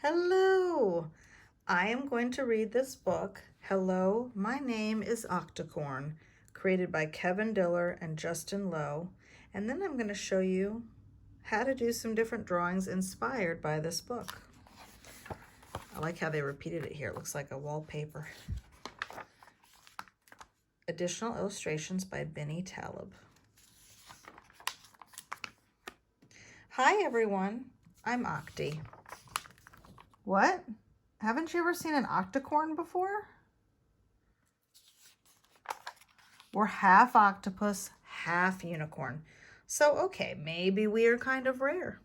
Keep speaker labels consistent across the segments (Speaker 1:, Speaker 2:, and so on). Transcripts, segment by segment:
Speaker 1: Hello! I am going to read this book, Hello, My Name is Octocorn, created by Kevin Diller and Justin Lowe. And then I'm going to show you how to do some different drawings inspired by this book. I like how they repeated it here. It looks like a wallpaper. Additional illustrations by Benny Taleb. Hi everyone, I'm Octi. What? Haven't you ever seen an octocorn before? We're half octopus, half unicorn. So, okay, maybe we are kind of rare.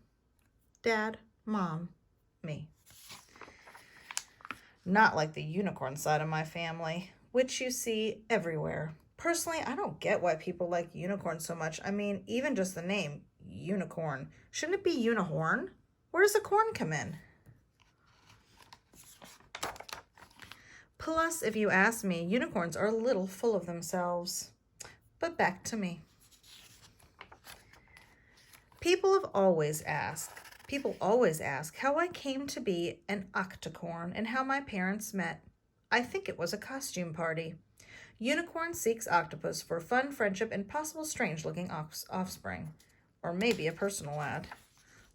Speaker 1: Dad, Mom, me. Not like the unicorn side of my family, which you see everywhere. Personally, I don't get why people like unicorns so much. I mean, even just the name, unicorn. Shouldn't it be unihorn? Where does the corn come in? Plus, if you ask me, unicorns are a little full of themselves. But back to me. People always ask how I came to be an octocorn and how my parents met. I think it was a costume party. Unicorn seeks octopus for fun, friendship, and possible strange-looking offspring. Or maybe a personal ad.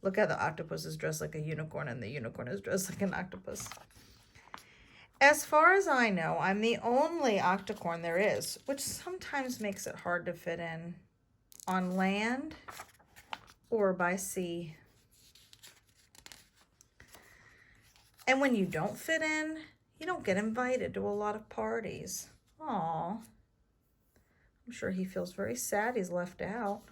Speaker 1: Look how the octopus is dressed like a unicorn and the unicorn is dressed like an octopus. As far as I know, I'm the only octocorn there is, which sometimes makes it hard to fit in on land or by sea. And when you don't fit in, you don't get invited to a lot of parties. Aw, I'm sure he feels very sad he's left out.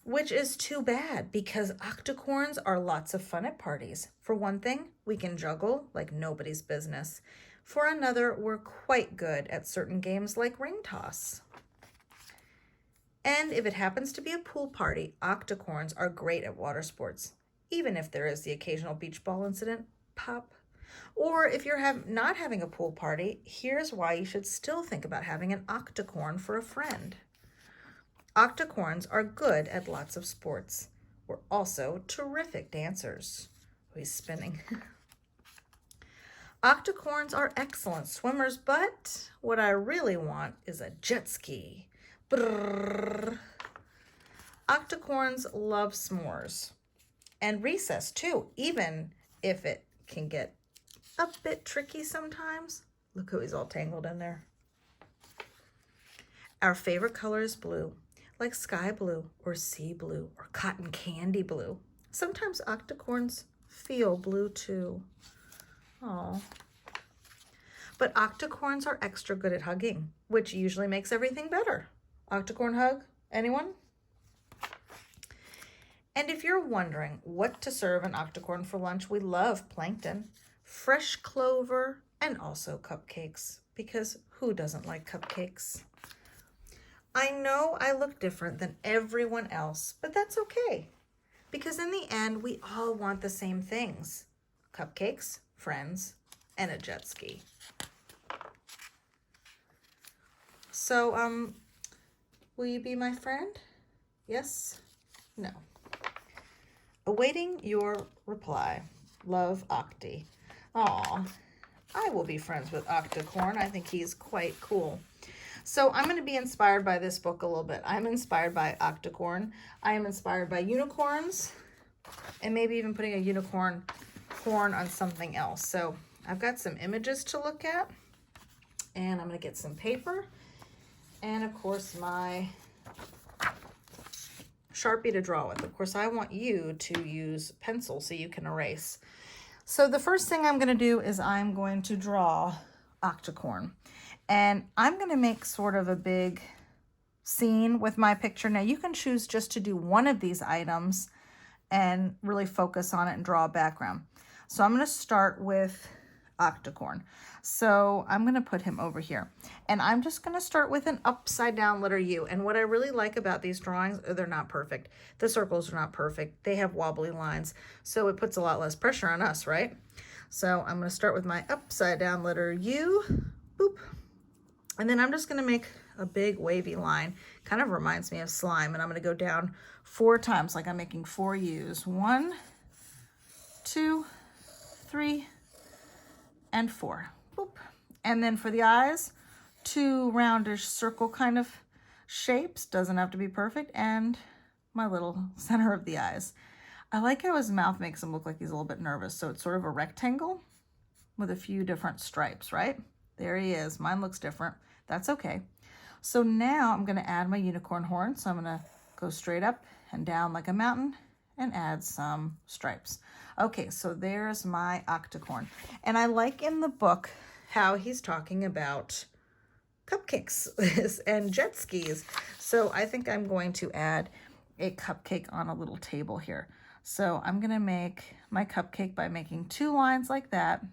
Speaker 1: Which is too bad because octocorns are lots of fun at parties. For one thing, we can juggle like nobody's business. For another, we're quite good at certain games like ring toss. And if it happens to be a pool party, octocorns are great at water sports, even if there is the occasional beach ball incident, pop. Or if you're not having a pool party, here's why you should still think about having an octocorn for a friend. Octocorns are good at lots of sports. We're also terrific dancers. Oh, he's spinning. Octocorns are excellent swimmers, but what I really want is a jet ski. Brrr. Octocorns love s'mores and recess too, even if it can get a bit tricky sometimes. Look who he's all tangled in there. Our favorite color is blue, like sky blue or sea blue or cotton candy blue. Sometimes octocorns feel blue too. Oh. But octocorns are extra good at hugging, which usually makes everything better. Octocorn hug, anyone? And if you're wondering what to serve an octocorn for lunch, we love plankton, fresh clover, and also cupcakes, because who doesn't like cupcakes? I know I look different than everyone else, but that's okay. Because in the end, we all want the same things. Cupcakes, friends, and a jet ski. So, will you be my friend? Yes? No. Awaiting your reply. Love, Octi. Aw, I will be friends with Octocorn. I think he's quite cool. So I'm going to be inspired by this book a little bit. I'm inspired by Octocorn. I am inspired by unicorns and maybe even putting a unicorn horn on something else. So I've got some images to look at and I'm going to get some paper and of course my Sharpie to draw with. Of course, I want you to use pencil so you can erase. So the first thing I'm going to do is I'm going to draw Octocorn. And I'm going to make sort of a big scene with my picture. Now you can choose just to do one of these items and really focus on it and draw a background. So I'm going to start with Octocorn. So I'm going to put him over here. And I'm just going to start with an upside down letter U. And what I really like about these drawings, they're not perfect. The circles are not perfect. They have wobbly lines. So it puts a lot less pressure on us, right? So I'm going to start with my upside down letter U. Boop. And then I'm just going to make a big wavy line. Kind of reminds me of slime. And I'm going to go down 4 times like I'm making 4 U's. 1, 2, 3, and 4. Boop. And then for the eyes, 2 roundish circle kind of shapes. Doesn't have to be perfect. And my little center of the eyes. I like how his mouth makes him look like he's a little bit nervous. So it's sort of a rectangle with a few different stripes, right? There he is. Mine looks different. That's okay. So now I'm going to add my unicorn horn. So I'm going to go straight up and down like a mountain and add some stripes. Okay, so there's my octocorn. And I like in the book how he's talking about cupcakes and jet skis. So I think I'm going to add a cupcake on a little table here. So I'm going to make my cupcake by making 2 lines like that,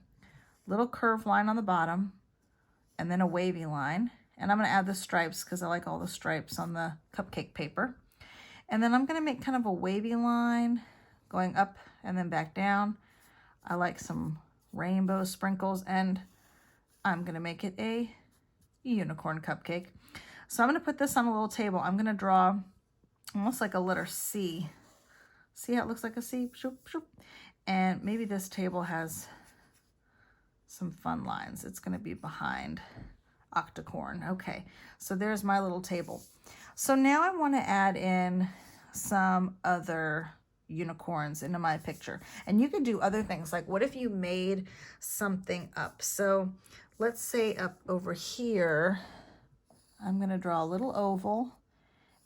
Speaker 1: little curved line on the bottom, and then a wavy line. And I'm going to add the stripes because I like all the stripes on the cupcake paper. And then I'm going to make kind of a wavy line going up and then back down. I like some rainbow sprinkles, and I'm going to make it a unicorn cupcake. So I'm going to put this on a little table. I'm going to draw almost like a letter C. See how it looks like a C? Shoop, shoop. And maybe this table has some fun lines. It's going to be behind Octocorn. Okay, so there's my little table. So now I want to add in some other unicorns into my picture. And you could do other things, like what if you made something up? So let's say up over here, I'm going to draw a little oval,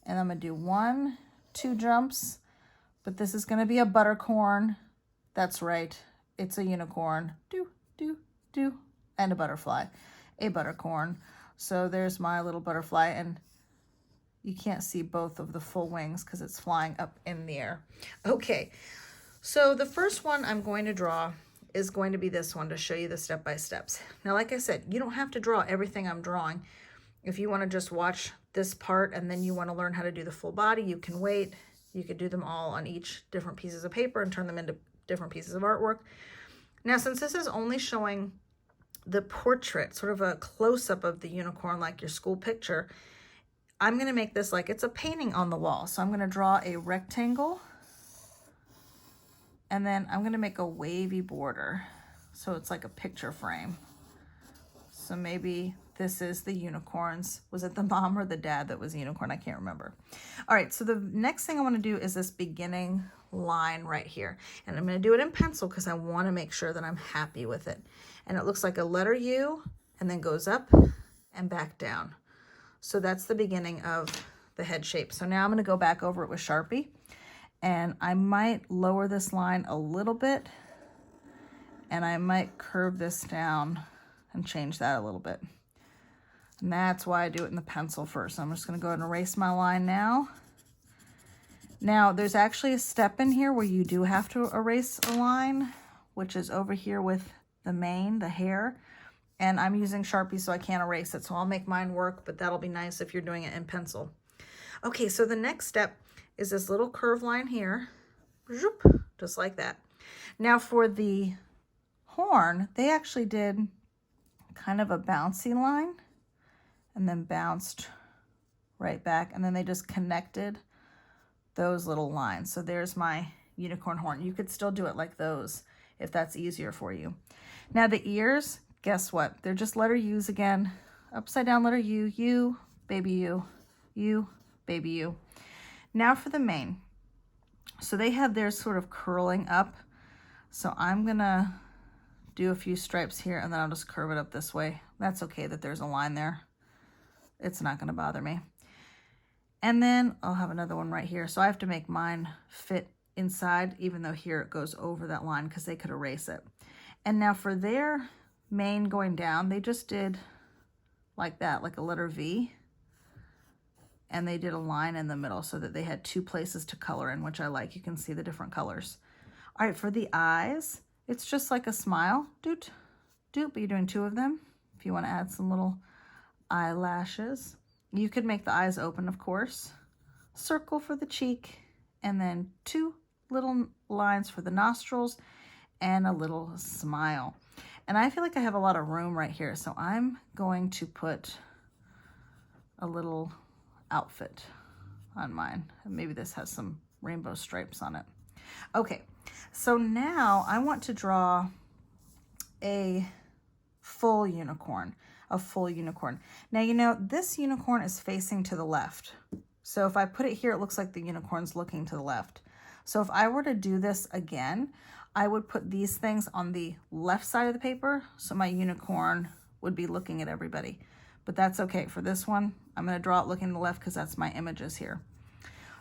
Speaker 1: and I'm going to do 1, 2 jumps, but this is going to be a buttercorn. That's right, it's a unicorn. Do, do, do, and a butterfly, a buttercorn. So there's my little butterfly, and you can't see both of the full wings because it's flying up in the air. Okay, so the first one I'm going to draw is going to be this one to show you the step-by-steps. Now, like I said, you don't have to draw everything I'm drawing. If you want to just watch this part and then you want to learn how to do the full body, you can wait. You could do them all on each different pieces of paper and turn them into different pieces of artwork. Now, since this is only showing the portrait, sort of a close-up of the unicorn like your school picture, I'm going to make this like it's a painting on the wall. So I'm going to draw a rectangle, and then I'm going to make a wavy border. So it's like a picture frame. So maybe this is the unicorns. Was it the mom or the dad that was a unicorn? I can't remember. All right, so the next thing I want to do is this beginning line right here. And I'm going to do it in pencil because I want to make sure that I'm happy with it. And it looks like a letter U and then goes up and back down. So that's the beginning of the head shape. So now I'm going to go back over it with Sharpie, and I might lower this line a little bit, and I might curve this down and change that a little bit. And that's why I do it in the pencil first. I'm just going to go ahead and erase my line now. Now, there's actually a step in here where you do have to erase a line, which is over here with the mane, the hair. And I'm using Sharpie, so I can't erase it. So I'll make mine work, but that'll be nice if you're doing it in pencil. Okay, so the next step is this little curved line here, just like that. Now for the horn, they actually did kind of a bouncy line and then bounced right back, and then they just connected those little lines. So there's my unicorn horn. You could still do it like those if that's easier for you. Now the ears, guess what? They're just letter U's again. Upside down letter U, U, baby U, U, baby U. Now for the mane. So they have theirs sort of curling up. So I'm gonna do a few stripes here, and then I'll just curve it up this way. That's okay that there's a line there. It's not gonna bother me. And then I'll have another one right here. So I have to make mine fit inside, even though here it goes over that line because they could erase it. And now for their mane going down, they just did like that, like a letter V. And they did a line in the middle so that they had 2 places to color in, which I like. You can see the different colors. All right, for the eyes, it's just like a smile. Doot, doot, but you're doing 2 of them. If you want to add some little eyelashes. You could make the eyes open, of course. Circle for the cheek, and then 2 little lines for the nostrils, and a little smile. And I feel like I have a lot of room right here, so I'm going to put a little outfit on mine. And maybe this has some rainbow stripes on it. Okay, so now I want to draw a full unicorn, Now, you know, this unicorn is facing to the left. So if I put it here, it looks like the unicorn's looking to the left. So if I were to do this again, I would put these things on the left side of the paper, so my unicorn would be looking at everybody. But that's okay. For this one, I'm going to draw it looking to the left because that's my images here.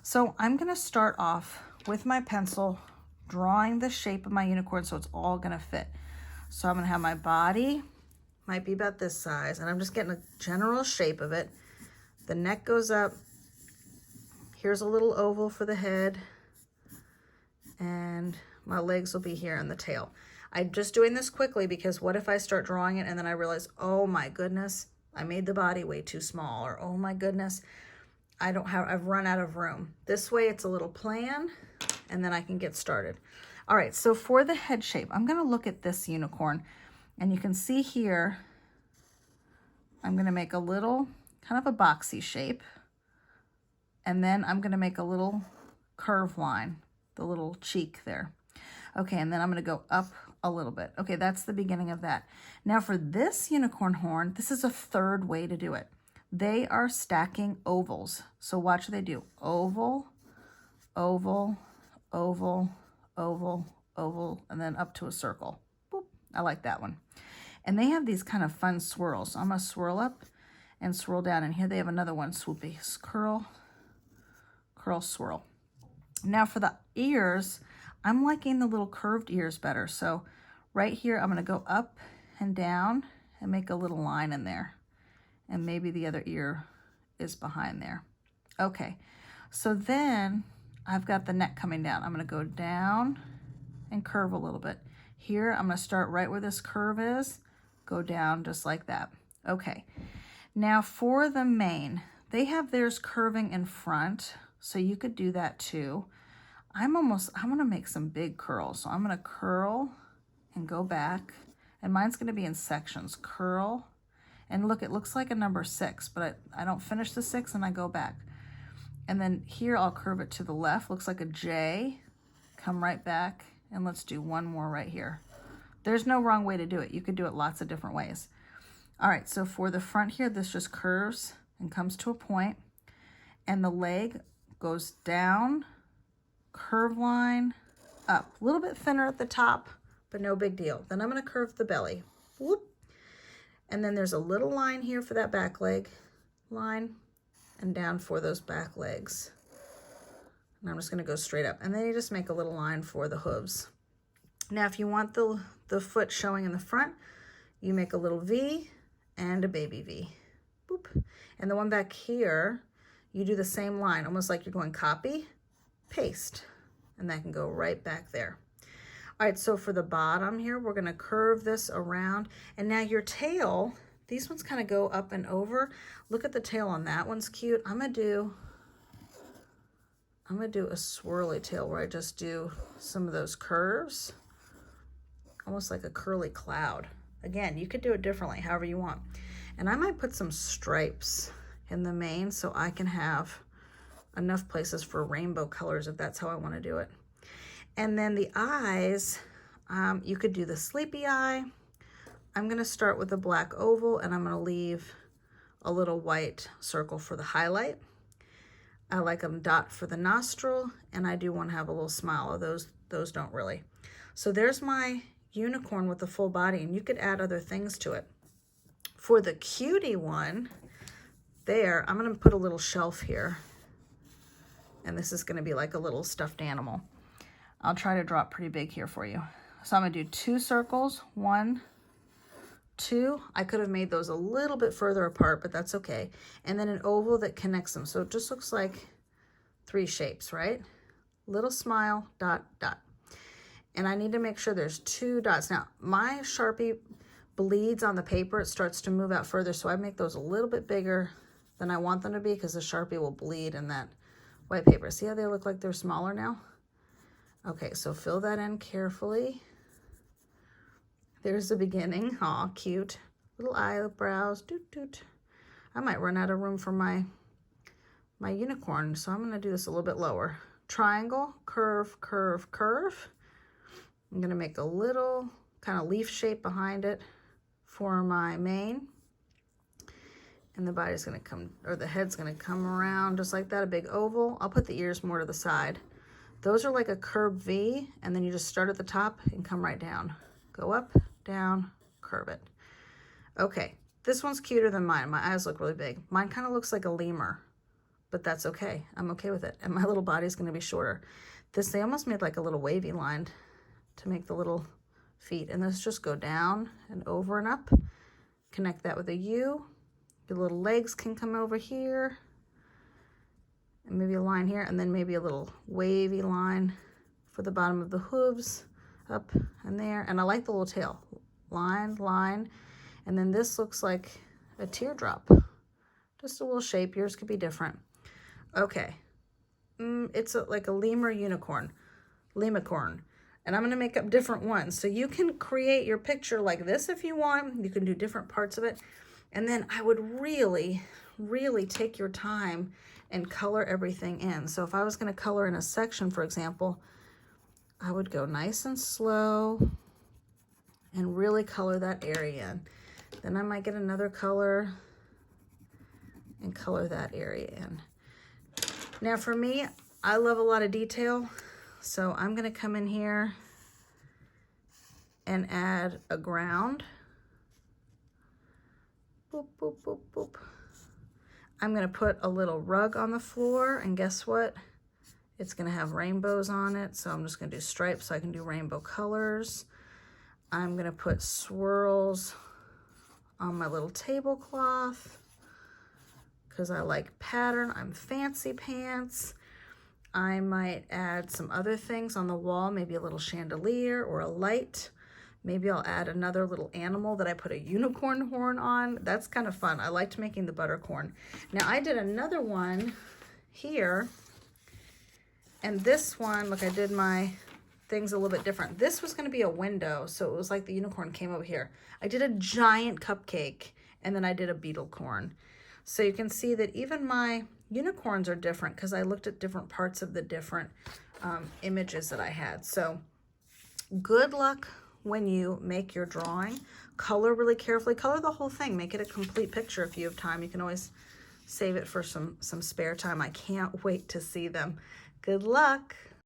Speaker 1: So I'm going to start off with my pencil, drawing the shape of my unicorn so it's all going to fit. So I'm going to have my body, might be about this size, and I'm just getting a general shape of it. The neck goes up. Here's a little oval for the head, and my legs will be here in the tail. I'm just doing this quickly because what if I start drawing it and then I realize, oh my goodness, I made the body way too small, or oh my goodness, I've run out of room. This way it's a little plan, and then I can get started. All right, so for the head shape, I'm gonna look at this unicorn, and you can see here, I'm gonna make a little, kind of a boxy shape, and then I'm gonna make a little curve line, the little cheek there. Okay, and then I'm gonna go up a little bit. Okay, that's the beginning of that. Now for this unicorn horn, this is a third way to do it. They are stacking ovals. So watch what they do. Oval, oval, oval, oval, oval, and then up to a circle. Boop. I like that one. And they have these kind of fun swirls. So I'm gonna swirl up and swirl down, and here they have another one, swoopy. Curl, curl, swirl. Now for the ears, I'm liking the little curved ears better. So right here, I'm gonna go up and down and make a little line in there. And maybe the other ear is behind there. Okay, so then I've got the neck coming down. I'm gonna go down and curve a little bit. Here, I'm gonna start right where this curve is, go down just like that. Okay, now for the mane, they have theirs curving in front, so you could do that too. I wanna make some big curls. So I'm gonna curl and go back, and mine's gonna be in sections, curl, and look, it looks like a number 6, but I don't finish the 6 and I go back. And then here I'll curve it to the left, looks like a J, come right back, and let's do one more right here. There's no wrong way to do it. You could do it lots of different ways. All right, so for the front here, this just curves and comes to a point, and the leg goes down, curve line, up. A little bit thinner at the top, but no big deal. Then I'm gonna curve the belly. Whoop. And then there's a little line here for that back leg line, and down for those back legs. And I'm just gonna go straight up. And then you just make a little line for the hooves. Now, if you want the foot showing in the front, you make a little V and a baby V. Boop. And the one back here, you do the same line, almost like you're going copy, paste, and that can go right back there. All right, so for the bottom here, we're gonna curve this around, and now your tail, these ones kind of go up and over. Look at the tail on that one's cute. I'm gonna do a swirly tail where I just do some of those curves, almost like a curly cloud. Again, you could do it differently, however you want. And I might put some stripes in the mane so I can have enough places for rainbow colors if that's how I want to do it. And then the eyes, you could do the sleepy eye. I'm going to start with a black oval, and I'm going to leave a little white circle for the highlight. I like them dot for the nostril, and I do want to have a little smile. Those don't really. So there's my unicorn with the full body, and you could add other things to it. For the cutie one, there, I'm going to put a little shelf here, and this is going to be like a little stuffed animal. I'll try to draw it pretty big here for you. So I'm going to do 2 circles, 1, 2. I could have made those a little bit further apart, but that's okay. And then an oval that connects them. So it just looks like 3 shapes, right? Little smile, dot, dot. And I need to make sure there's 2 dots. Now, my Sharpie bleeds on the paper. It starts to move out further, so I make those a little bit bigger than I want them to be because the Sharpie will bleed in that white paper. See how they look like they're smaller now? Okay, so fill that in carefully. There's the beginning. Aw, cute. Little eyebrows. Doot, doot. I might run out of room for my unicorn, so I'm going to do this a little bit lower. triangle, curve, curve, curve. I'm gonna make a little kind of leaf shape behind it for my mane. And the body's gonna come, or the head's gonna come around just like that, a big oval. I'll put the ears more to the side. Those are like a curved V, and then you just start at the top and come right down. Go up, down, curve it. Okay, this one's cuter than mine. My eyes look really big. Mine kind of looks like a lemur, but that's okay. I'm okay with it. And my little body's gonna be shorter. This, they almost made like a little wavy line to make the little feet. And this just go down and over and up. Connect that with a U. Your little legs can come over here. And maybe a line here, and then maybe a little wavy line for the bottom of the hooves, up and there. And I like the little tail. Line, line. And then this looks like a teardrop. Just a little shape. Yours could be different. Okay. It's like a lemur unicorn. Lemicorn. And I'm going to make up different ones. So you can create your picture like this if you want. You can do different parts of it. And then I would really, really take your time and color everything in. So if I was going to color in a section, for example, I would go nice and slow and really color that area in. Then I might get another color and color that area in. Now for me, I love a lot of detail. So I'm going to come in here and add a ground. Boop, boop, boop, boop. I'm going to put a little rug on the floor, and guess what? It's going to have rainbows on it, so I'm just going to do stripes so I can do rainbow colors. I'm going to put swirls on my little tablecloth because I like pattern. I'm fancy pants. I might add some other things on the wall, maybe a little chandelier or a light. Maybe I'll add another little animal that I put a unicorn horn on. That's kind of fun. I liked making the buttercorn. Now I did another one here, and this one, look, I did my things a little bit different. This was going to be a window, so it was like the unicorn came over here. I did a giant cupcake, and then I did a beetle corn. So you can see that even my unicorns are different because I looked at different parts of the different images that I had. So good luck when you make your drawing. Color really carefully. Color the whole thing. Make it a complete picture if you have time. You can always save it for some spare time. I can't wait to see them. Good luck.